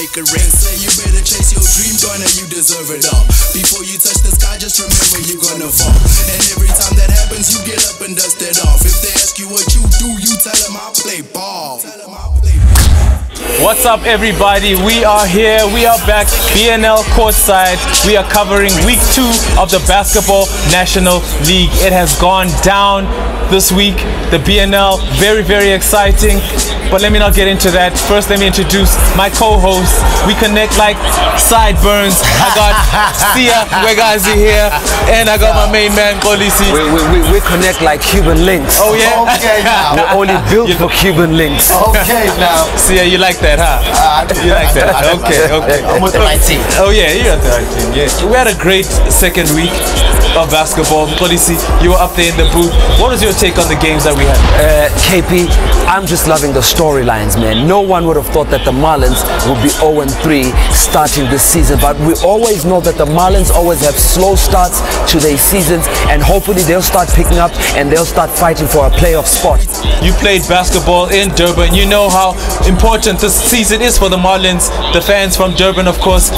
make a ring. Say you better chase your dream, gonna you deserve it all. Before you touch the sky, just remember you're gonna fall. And every time that happens, you get up and dust it off. If they ask you what you do, you tell them I play ball. What's up, everybody? We are here. We are back. BNL Courtside. We are covering week 2 of the Basketball National League. It has gone down this week. The BNL, very, very exciting. But let me not get into that. First, let me introduce my co-host. We connect like sideburns. I got Sia, Wegazi here, and I got my main man, Kolisi. We connect like Cuban links. Oh yeah? Okay now. We're only built for Cuban links. Okay now. Sia, you like that, huh? You like that? Okay. I'm with the right team. Oh yeah, you're at the right team. Yeah. We had a great second week of basketball. Kolisi, you were up there in the booth. What was your take on the games that we had? KP, I'm just loving the storylines, man. No one would have thought that the Marlins would be 0-3 starting this season, but we always know that the Marlins always have slow starts to their seasons, and hopefully they'll start picking up and they'll start fighting for a playoff spot. You played basketball in Durban. You know how important this season is for the Marlins, the fans from Durban, of course.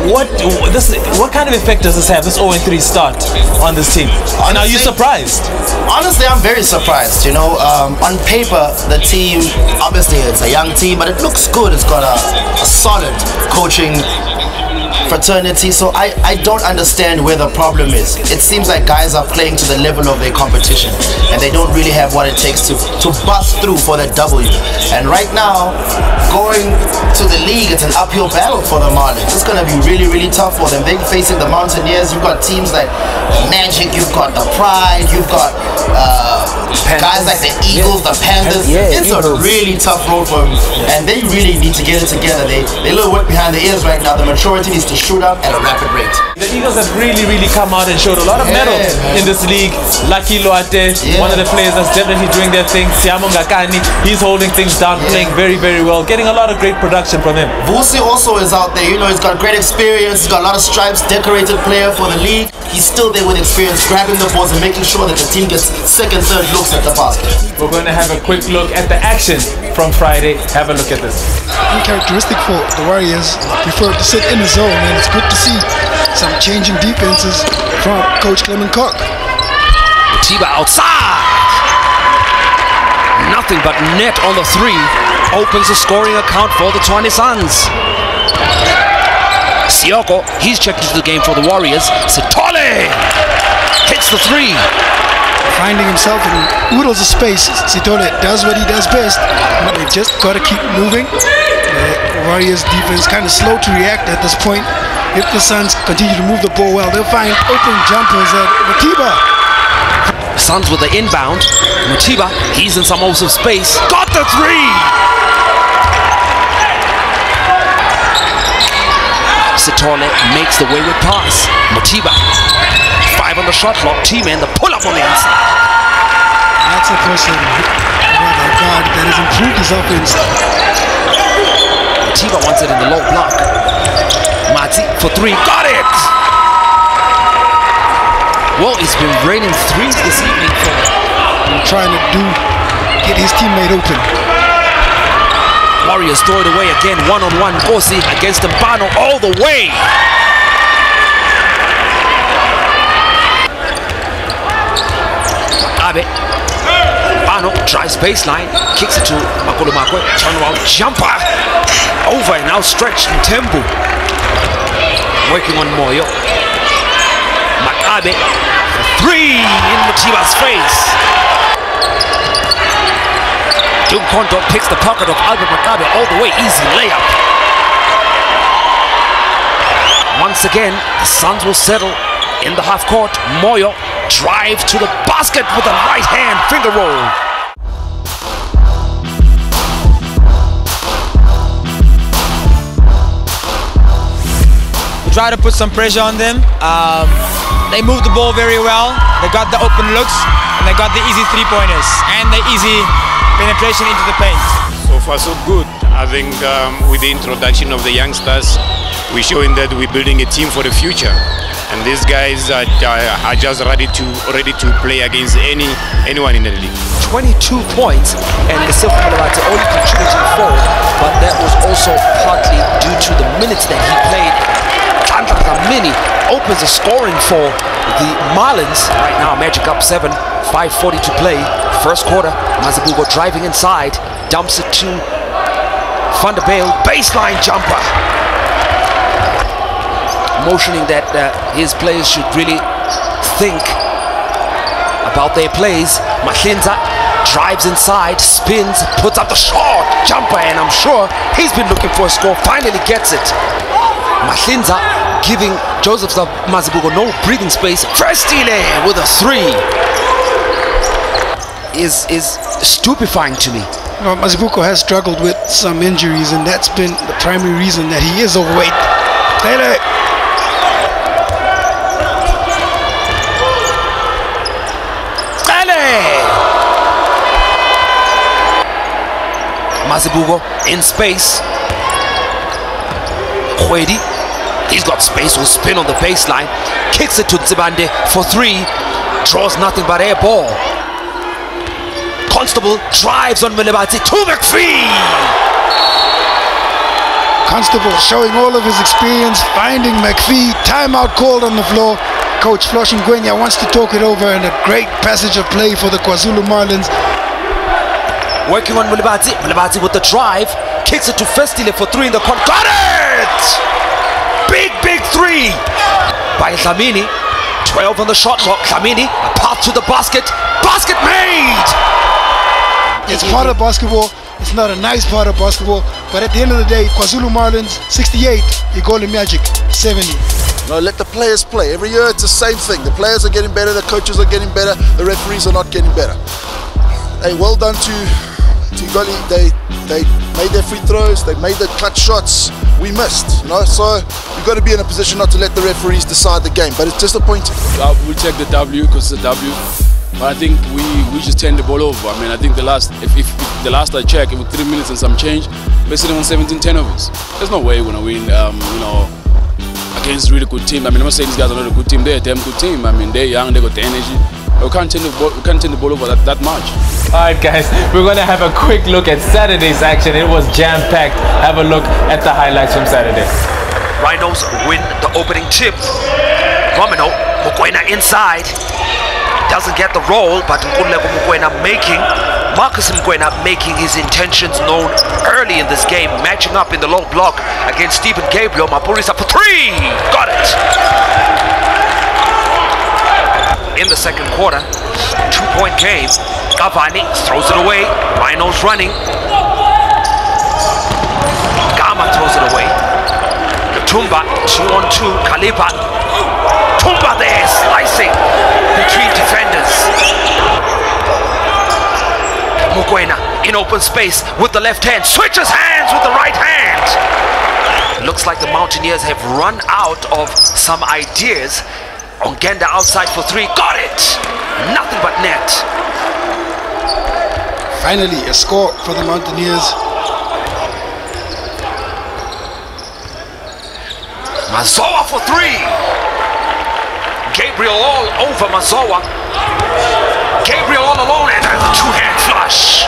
What kind of effect does this have, this 0-3 start on this team? Honestly, and are you surprised? Honestly, I'm very surprised. You know, on paper, the team, obviously it's a young team, but it looks good. It's got a solid coaching fraternity, so I don't understand where the problem is. It seems like guys are playing to the level of their competition, and they don't really have what it takes to bust through for that W. And right now, going to the league, it's an uphill battle for the Marlins. It's going to be really, really tough for them. They're facing the Mountaineers. You've got teams like Magic, you've got the Pride, you've got guys like the Eagles, the Panthers. It's a really tough road for them, and they really need to get it together. They a little wet behind the ears right now. The maturity needs to shoot up at a rapid rate. The Eagles have really, really come out and showed a lot of mettle in this league. Lucky Loate, one of the players that's definitely doing their thing. Siamo Ngakani, he's holding things down, playing very, very well, getting a lot of great production from him. Vusi also is out there. You know, he's got great experience. He's got a lot of stripes, decorated player for the league. He's still there with experience, grabbing the balls and making sure that the team gets second, third looks at the basket. We're going to have a quick look at the action from Friday. Have a look at this. Uncharacteristic for the Warriors, prefer to sit in the zone, and it's good to see some changing defenses from Coach Clement Cook. Mutiba outside. Nothing but net on the 3. Opens the scoring account for the Tshwane Suns. Sioko, he's checked into the game for the Warriors. Sitole hits the 3. Finding himself in oodles of space, Sitole does what he does best, but they've just got to keep moving. The Warriors defense kind of slow to react at this point. If the Suns continue to move the ball well, they'll find open jumpers at Mutiba. Suns with the inbound. Mutiba, he's in some awesome space. Got the 3! Sitole makes the wayward pass. Mutiba, 5 on the shot clock. T-Man, the pull-up on the inside. That's a person, a guard that has improved his offense. Mutiba wants it in the low block. Mati for 3, got it! Well, it's been raining 3s this evening for him. Trying to get his teammate open. Warriors throw it away again, one-on-one. Kosi against Mbano all the way. Abe. Mbano drives baseline, kicks it to Makulumakwe. Turnaround jumper. Over and outstretched in Tembu. Working on Moyo. Makabe. 3 in Mutiba's face. Kondo picks the pocket of Albert Makabe all the way, easy layup. Once again, the Suns will settle in the half court. Moyo drive to the basket with a right hand finger roll. We try to put some pressure on them. They moved the ball very well. They got the open looks, and they got the easy 3-pointers and the easy penetration into the paint. So far so good. I think with the introduction of the youngsters, we're showing that we're building a team for the future. and these guys are just ready to play against anyone in the league. 22 points, and Lesotho Malebate only contributing 4, but that was also partly due to the minutes that he played. Chandra Dlamini opens the scoring for the Marlins. Right now, Magic up 7, 5:40 to play. First quarter, Mazibuko driving inside, dumps it to Van der Bale, baseline jumper. Motioning that his players should really think about their plays. Mahlinza drives inside, spins, puts up the short jumper, and I'm sure he's been looking for a score, finally gets it. Mahlinza giving Joseph Mazibuko no breathing space. Festile with a 3 is stupefying to me. Well, Mazibuko has struggled with some injuries, and that's been the primary reason that he is overweight. Lele. Mazibuko in space. Khwedi, he's got space, will spin on the baseline, kicks it to Tsibande for 3, draws nothing but air ball. Constable drives on Malebate to McPhee. Constable showing all of his experience, finding McPhee. Timeout called on the floor. Coach Floshin Gwenya wants to talk it over, and a great passage of play for the KwaZulu Marlins. Working on Malebate. Malebate with the drive, kicks it to Festile for 3 in the corner. Got it! Big 3 by Dlamini. 12 on the shot clock. Dlamini, a path to the basket. Basket made! It's part of basketball. It's not a nice part of basketball, but at the end of the day, KwaZulu Marlins 68, Igoli Magic 70. No, let the players play. Every year it's the same thing. The players are getting better, the coaches are getting better, the referees are not getting better. Hey, well done to Igoli. They made their free throws, they made the clutch shots. We missed, you know, so you've got to be in a position not to let the referees decide the game, but it's disappointing. We take the W because it's a W. But I think we just turned the ball over. I mean, I think the last I checked, it was 3 minutes and some change, basically on 17 turnovers. There's no way we're gonna win, you know, against a really good team. I mean, I'm not saying these guys are not a good team. They're a damn good team. I mean, they're young, they got the energy. We can't turn the ball over that much. Alright guys, we're going to have a quick look at Saturday's action. It was jam-packed. Have a look at the highlights from Saturday. Rhinos win the opening tip. Romano, Mokoena inside. Doesn't get the roll, but Mokoena Marcus Mokoena making his intentions known early in this game, matching up in the low block against Stephen Gabriel. Mapurisa for 3! Got it! In the second quarter, 2-point game. Cavani throws it away. Rhinos running. Gama throws it away. Tumba 2-on-2. Kalipa. Tumba there, slicing between defenders. Mokoena in open space with the left hand. Switches hands with the right hand. Looks like the Mountaineers have run out of some ideas. Ongenda outside for 3, got it! Nothing but net. Finally, a score for the Mountaineers. Mazoa for 3. Gabriel all over Mazoa. Gabriel all alone, and a 2-hand flush.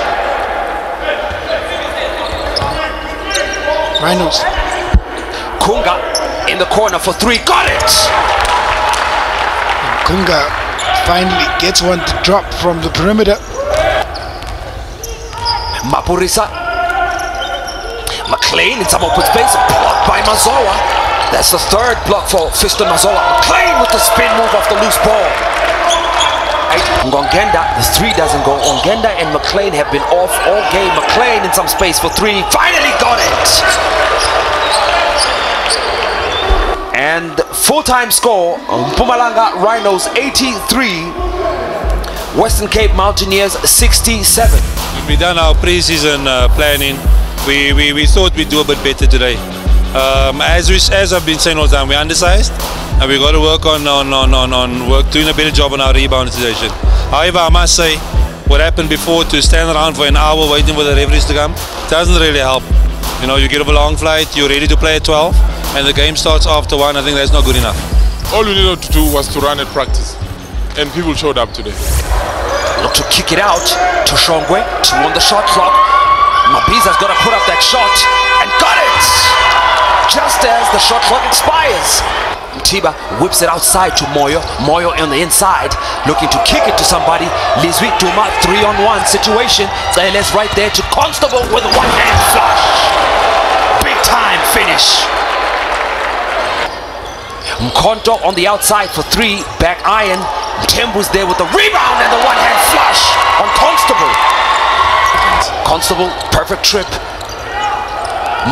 Rhinos. Kunga in the corner for 3, got it! Kunga finally gets one to drop from the perimeter. Mapurisa. McLean in some open space, blocked by Mazoa. That's the 3rd block for Fiston Mazoa. McLean with the spin move off the loose ball. Ngongenda, the 3 doesn't go. Ongenda and McLean have been off all game. McLean in some space for 3, finally got it! And full-time score, Mpumalanga Rhinos 83, Western Cape Mountaineers 67. We done our pre-season planning. We thought we'd do a bit better today. As I've been saying all the time, we're undersized, and we got to work on doing a better job on our rebound situation. However, I must say, what happened before, to stand around for an hour waiting for the referees to come, doesn't really help. You know, you get off a long flight, you're ready to play at 12, and the game starts after 1. I think that's not good enough. all we needed to do was to run at practice, and people showed up today. Look to kick it out to Shongwe, 2 on the shot clock. Mabiza's got to put up that shot, and got it! Just as the shot clock expires. Mtiba whips it outside to Moyo. Moyo on the inside, looking to kick it to somebody. Lizwi Duma, 3-on-1 situation. Let's right there to Constable with a one-hand flush. Big time finish. Mkonto on the outside for 3, back iron. Tembu's there with the rebound and the one-hand flush on Constable. Constable, perfect trip.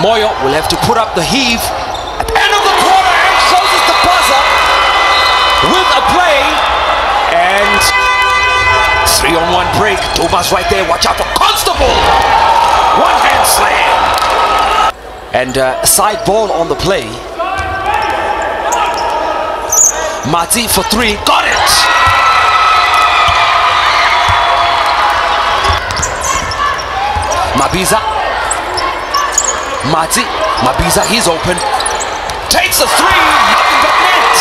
Moyo will have to put up the heave at the end of the quarter and closes the buzzer with a play. And 3-on-1 break. Dumas right there, watch out for Constable. One-hand slam. And side ball on the play. Mati for 3, got it! Mabiza. Mati. Mabiza, he's open. Takes a 3, nothing but net.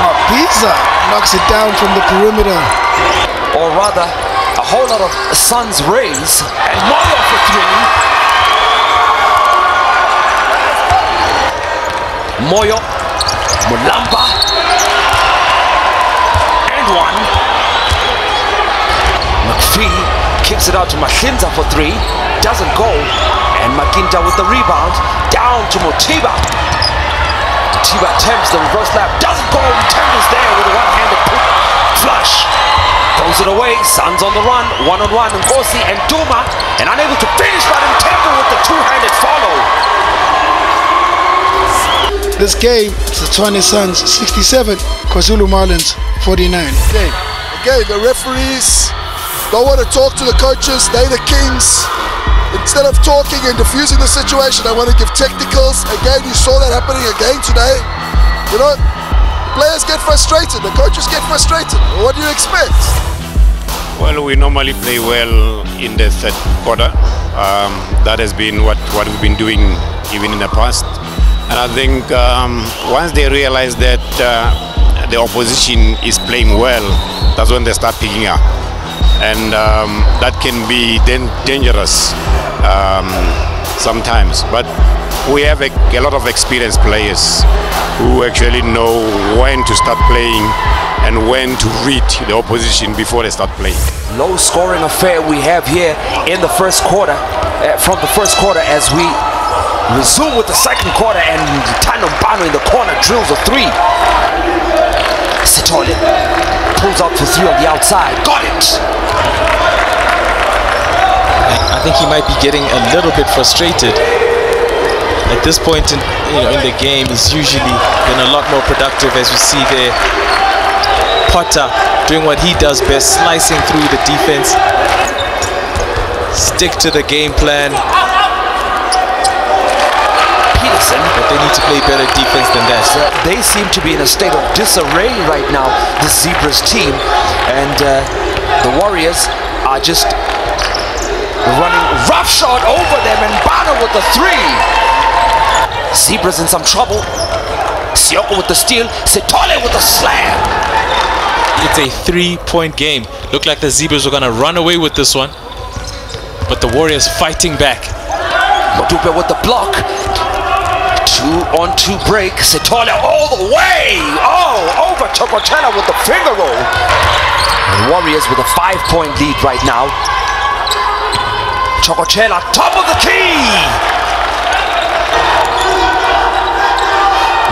Mabiza knocks it down from the perimeter. Or rather, a whole lot of sun's rays. And Moyo for 3. Moyo. Mulamba. And 1. McPhee kicks it out to Makinta for 3. Doesn't go. And Makinta with the rebound. Down to Motiba. Motiba attempts the reverse lap. Doesn't go. Tembu's there with a one-handed flush. Throws it away. Suns on the run. 1-on-1. Ngosi and Duma. And unable to finish, but Tembu with the two-handed follow. This game, it's the Tshwane Suns 67, KwaZulu Marlins 49. Again, the referees don't want to talk to the coaches. They're the kings. Instead of talking and diffusing the situation, they want to give technicals. Again, you saw that happening again today. You know, players get frustrated. The coaches get frustrated. What do you expect? Well, we normally play well in the third quarter. That has been what we've been doing even in the past. And I think once they realize that the opposition is playing well, that's when they start picking up. And that can be then dangerous sometimes. But we have a lot of experienced players who actually know when to start playing and when to read the opposition before they start playing. Low scoring affair we have here in the first quarter, from the first quarter as we resume with the second quarter, and Tano Mbano in the corner drills a 3. Sitole pulls out for 3 on the outside. Got it! I think he might be getting a little bit frustrated. At this point in the game, he's usually been a lot more productive, as we see there. Potter doing what he does best, slicing through the defense. Stick to the game plan. But they need to play better defense than that. So they seem to be in a state of disarray right now, the Zebras team, and the Warriors are just running roughshod over them, and Bano with the 3. Zebras in some trouble. Sioko with the steal. Sitole with the slam. It's a 3-point game. Looked like the Zebras were going to run away with this one, but the Warriors fighting back. Modupe with the block. 2-on-2 break. Sitole all the way. Oh, over Chokotela with the finger roll. The Warriors with a 5-point lead right now. Chokotela, top of the key.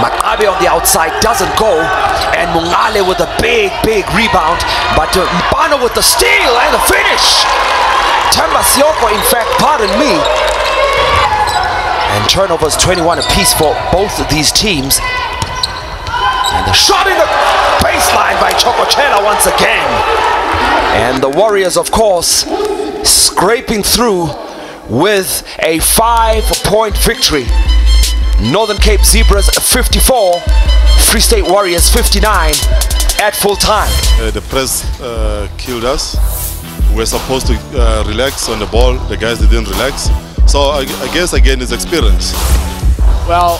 Makabe on the outside doesn't go. And Mungale with a big rebound. But Mbano with the steal and the finish. Temba Sioko, in fact, pardon me. And turnovers 21 apiece for both of these teams. And the shot in the baseline by Chokotela once again. And the Warriors, of course, scraping through with a 5-point victory. Northern Cape Zebras 54, Free State Warriors 59 at full time. The press killed us. We're supposed to relax on the ball. The guys didn't relax. So I guess again it's experience. Well,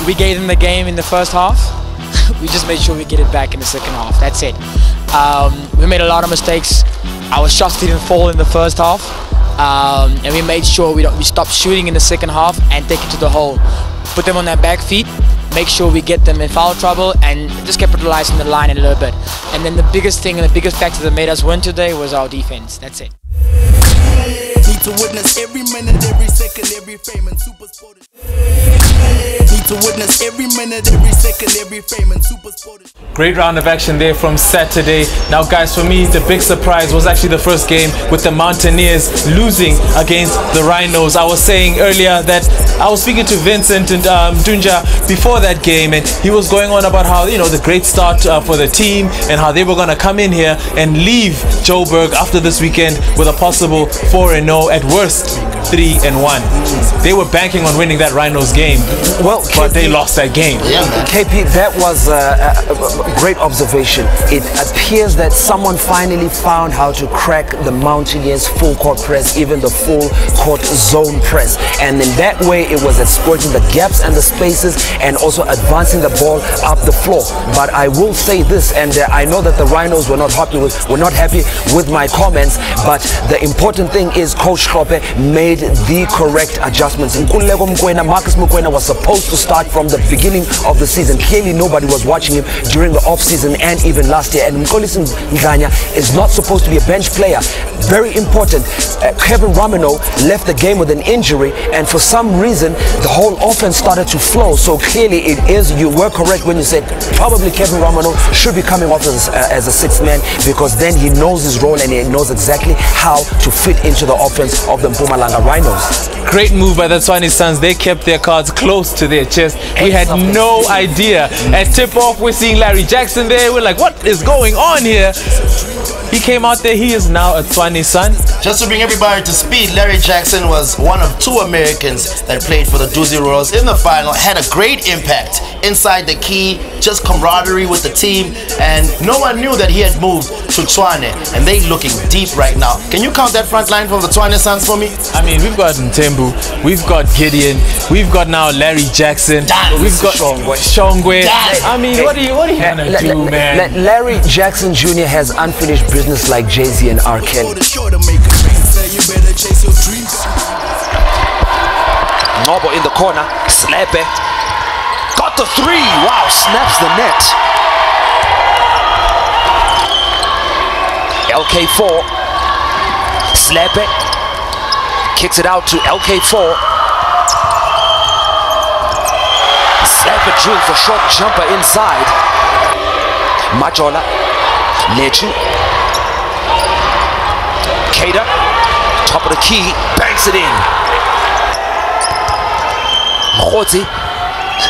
we gave them the game in the first half. We just made sure we get it back in the second half. That's it. We made a lot of mistakes. Our shots didn't fall in the first half. And we made sure we stopped shooting in the second half and take it to the hole. Put them on their back feet, make sure we get them in foul trouble, and just capitalize on the line a little bit. And then the biggest thing and the biggest factor that made us win today was our defense. That's it. Need to witness every minute, every second, every frame, and SuperSport. Need to witness every minute, every second, every frame, and SuperSport. Great round of action there from Saturday. Now guys, for me the big surprise was actually the first game with the Mountaineers losing against the Rhinos. I was saying earlier that I was speaking to Vincent and Dunja before that game, and he was going on about how, you know, the great start for the team and how they were going to come in here and leave Joburg after this weekend with a possible 4-0, at worst 3-1. They were banking on winning that Rhinos game, well, but they lost that game. KP, that was a great observation. It appears that someone finally found how to crack the Mountaineers full court press, even the full court zone press, and in that way it was exploiting the gaps and the spaces and also advancing the ball up the floor. But I will say this, and I know that the Rhinos were not happy with my comments, but the important thing is Coach Kloppe made the correct adjustments. Marcus Mokoena was supposed to start from the beginning of the season. Clearly nobody was watching him during the off-season and even last year, and Mkolisi Nganya is not supposed to be a bench player. Very important. Kevin Ramino left the game with an injury, and for some reason the whole offense started to flow. So clearly it is, you were correct when you said probably Kevin Ramino should be coming off as a sixth man, because then he knows his role and he knows exactly how to fit into the offense of the Mpumalanga Rhinos. Great move by the Tshwane Suns. They kept their cards close to their chest. We had no idea. At tip-off, we're seeing Larry Jackson there. We're like, what is going on here? He came out there. He is now a Tshwane Sun. Just to bring everybody to speed, Larry Jackson was one of 2 Americans that played for the Duzi Royals in the final. Had a great impact inside the key, just camaraderie with the team, and no one knew that he had moved to Tshwane, and they looking deep right now. Can you count that front line from the Tshwane Suns for me? I mean, we've got Ntembu, we've got Gideon, we've got now Larry Jackson, we've got Shongwe. I mean, what are you gonna do, man? Larry Jackson Jr. has unfinished business like Jay-Z and R. Kelly. Nobo in the corner, Slepe got the 3. Wow, snaps the net. LK4, Slepe kicks it out to LK4. Slepe drills the short jumper inside. Majola, Lechu, Kader, top of the key, banks it in. Khotsi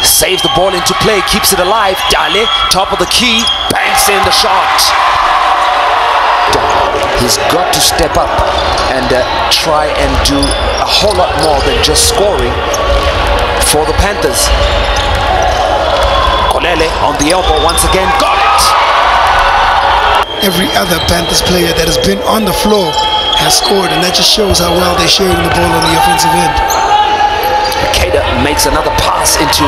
saves the ball into play, keeps it alive. Dale, top of the key, banks in the shot. He's got to step up and try and do a whole lot more than just scoring for the Panthers. Kolele on the elbow once again, got it! Every other Panthers player that has been on the floor has scored, and that just shows how well they're sharing the ball on the offensive end. Kader makes another pass into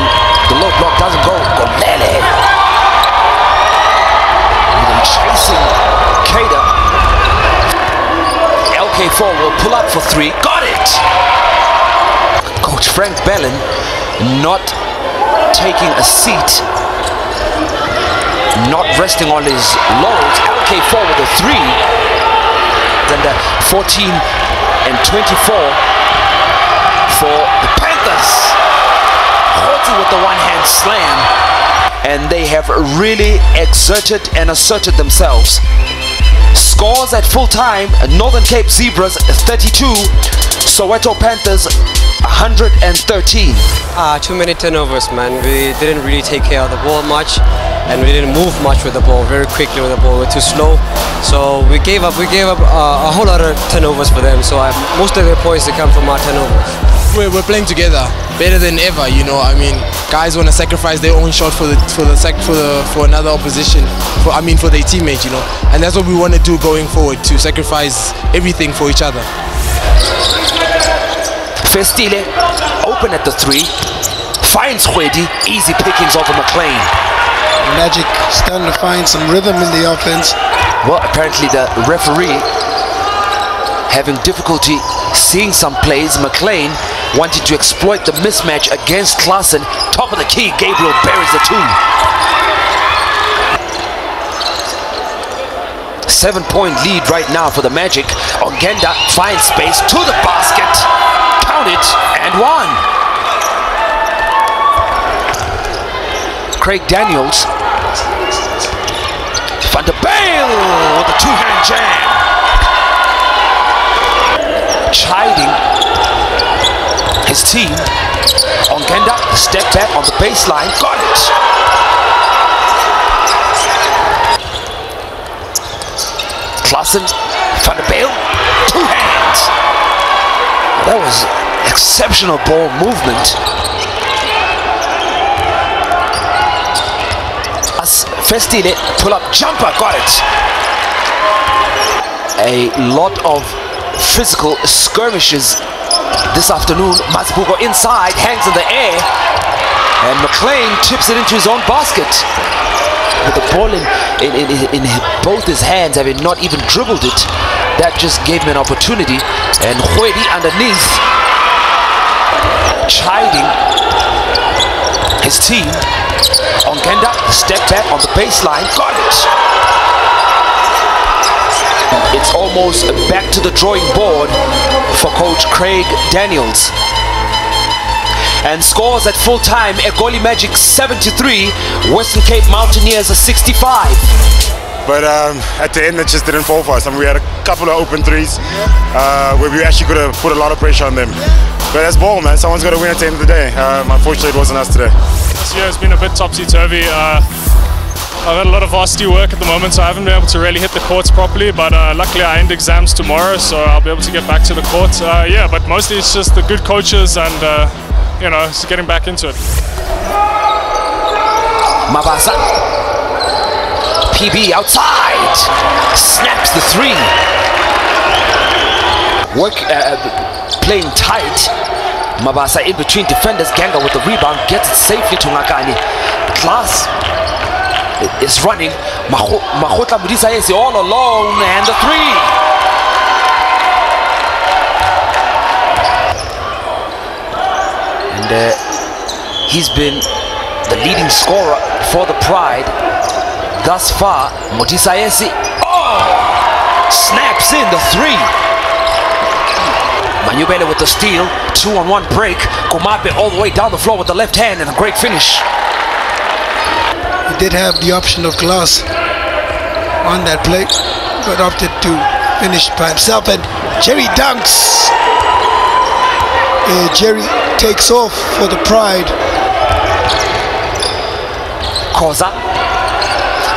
the low block, doesn't go. Kolele. Even chasing Kader. LK4 will pull up for 3. Got it! Coach Frank Bellin not taking a seat, not resting on his laurels. LK4 with a 3. Then the 14 and 24 for the Panthers. Khotsi with the one-hand slam. And they have really exerted and asserted themselves. Scores at full time: Northern Cape Zebras 32, Soweto Panthers 113. Too many turnovers, man. We didn't really take care of the ball much, and we didn't move much with the ball. Very quickly with the ball, we're too slow. So we gave up a whole lot of turnovers for them. So most of their points they come from our turnovers. We're playing together better than ever, you know. I mean, guys want to sacrifice their own shot for another opposition, for their teammate, you know. And that's what we want to do going forward, to sacrifice everything for each other. Festile open at the 3. finds Khwedi, easy pickings over McLean. Magic starting to find some rhythm in the offense. Well, apparently the referee having difficulty seeing some plays. McLean wanting to exploit the mismatch against Klaassen. Top of the key, Gabriel buries the 2. 7-point lead right now for the Magic. Ongenda finds space to the basket. Count it, and 1. Craig Daniels. Van der Bijl with a 2-hand jam. Chiding his team. Ongenda, step back on the baseline. Got it. Klaassen, Van der Bijl, 2 hands. That was exceptional ball movement. As Festile, pull up jumper, got it. A lot of physical skirmishes this afternoon. Masbugo inside, hangs in the air, and McLean chips it into his own basket. With the ball in both his hands, having not even dribbled it, that just gave him an opportunity. And Khwedi underneath, chiding his team. Ongenda, step back on the baseline, got it. It's almost back to the drawing board for Coach Craig Daniels. And scores at full time, Egoli Magic 73, Western Cape Mountaineers 65. But at the end, it just didn't fall for us. I mean, we had a couple of open threes where we actually could have put a lot of pressure on them. But that's ball, man. Someone's got to win at the end of the day. Unfortunately, it wasn't us today. This year has been a bit topsy-turvy. I've had a lot of varsity work at the moment, so I haven't been able to really hit the courts properly, but luckily I end exams tomorrow, so I'll be able to get back to the courts. Yeah, but mostly it's just the good coaches and you know, just getting back into it. Mabasa, PB outside, snaps the 3. Playing tight. Mabasa in between defenders. Ganga with the rebound, gets it safely to Ngakani. Class is running. Mahotla Mudisa all alone, and the 3. And he's been the leading scorer for the Pride thus far. Modisaesi, snaps in the 3. Manyubele with the steal, 2-on-1 break. Komape all the way down the floor with the left hand and a great finish. He did have the option of Glass on that play, but opted to finish by himself. And Jerry dunks. Jerry takes off for the Pride. Koza,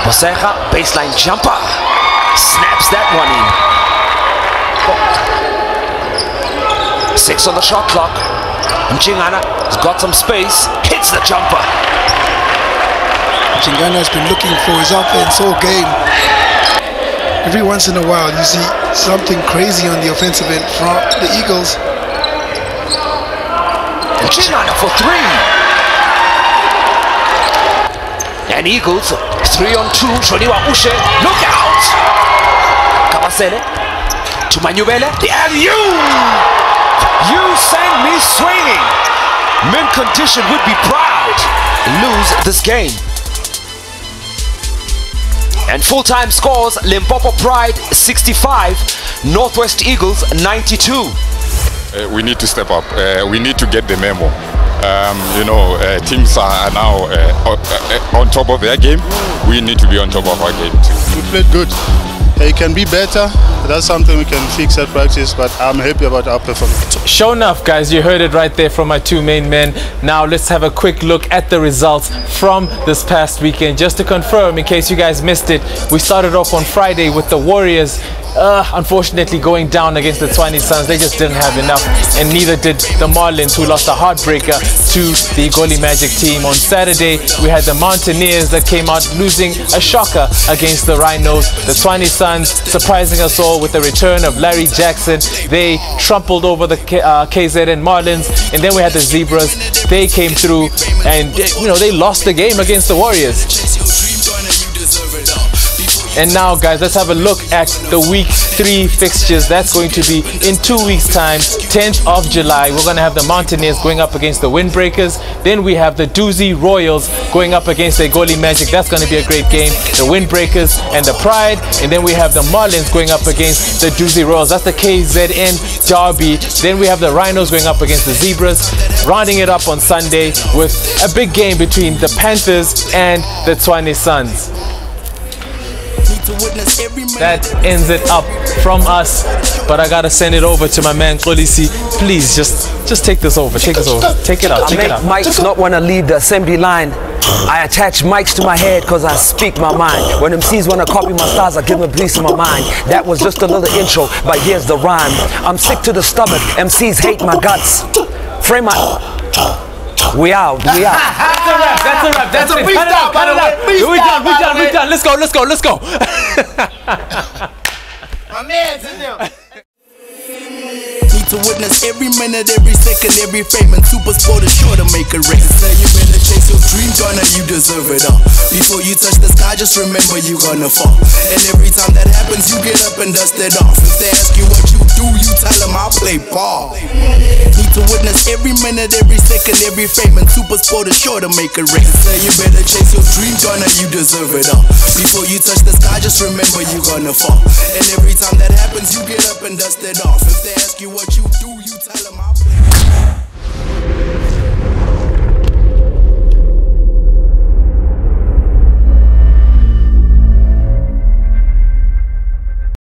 Moseja, baseline jumper, snaps that one in. 6 on the shot clock. Mchingana has got some space, hits the jumper. Mchingana has been looking for his offense all game. Every once in a while you see something crazy on the offensive end from the Eagles. Mchingana for 3. And Eagles 3-on-2. Shoniwa Ushe, look out! Kabasele to Manyubele, and you send me swinging. Mint Condition would be proud lose this game. And full-time scores: Limpopo Pride 65, Northwest Eagles 92. We need to step up. We need to get the memo. You know, teams are now on top of their game. We need to be on top of our game too. We played good. It can be better. That's something we can fix at practice, but I'm happy about our performance. Sure enough, guys, you heard it right there from my 2 main men. Now let's have a quick look at the results from this past weekend. Just to confirm, in case you guys missed it, we started off on Friday with the Warriors unfortunately going down against the Tshwane Suns. They just didn't have enough, and neither did the Marlins, who lost a heartbreaker to the Igoli Magic team. On Saturday, we had the Mountaineers that came out losing a shocker against the Rhinos. The Tshwane Suns surprising us all with the return of Larry Jackson. They trampled over the KZN Marlins, and then we had the Zebras. They came through, and they lost the game against the Warriors. And now, guys, let's have a look at the Week 3 fixtures. That's going to be in 2 weeks' time, 10th of July. We're going to have the Mountaineers going up against the Windbreakers. Then we have the Doozy Royals going up against the Igoli Magic. That's going to be a great game. The Windbreakers and the Pride. And then we have the Marlins going up against the Doozy Royals. That's the KZN Derby. Then we have the Rhinos going up against the Zebras. Rounding it up on Sunday with a big game between the Panthers and the Tshwane Suns. That ends it up from us, but I gotta send it over to my man Kolisi. Please, just take this over. Take this over. Take it out. Take it out. Mics not want to leave the assembly line. I attach mics to my head because I speak my mind. When MCs want to copy my styles, I give them a piece of my mind. That was just a little intro, but here's the rhyme. I'm sick to the stomach. MCs hate my guts. Frame my... We out. That's a wrap. That's a wrap. That's it. Cut it out. Cut it out. We done. Let's go. My man's in there. Need to witness every minute, every second, every frame, and SuperSport is sure to make a race. Say you better chase your dream, Ghana, you deserve it all. Before you touch the sky, just remember you gonna fall. And every time that happens, you get up and dust it off. If they ask you what you do, you tell them I'll play ball. Need to witness every minute, every second, every frame, and SuperSport is sure to make a race. Say you better chase your dream, Ghana, you deserve it all. Before you touch the sky, just remember you gonna fall. And every time that happens, you get up and dust it off. If they ask you what you do, you tell them I'll play.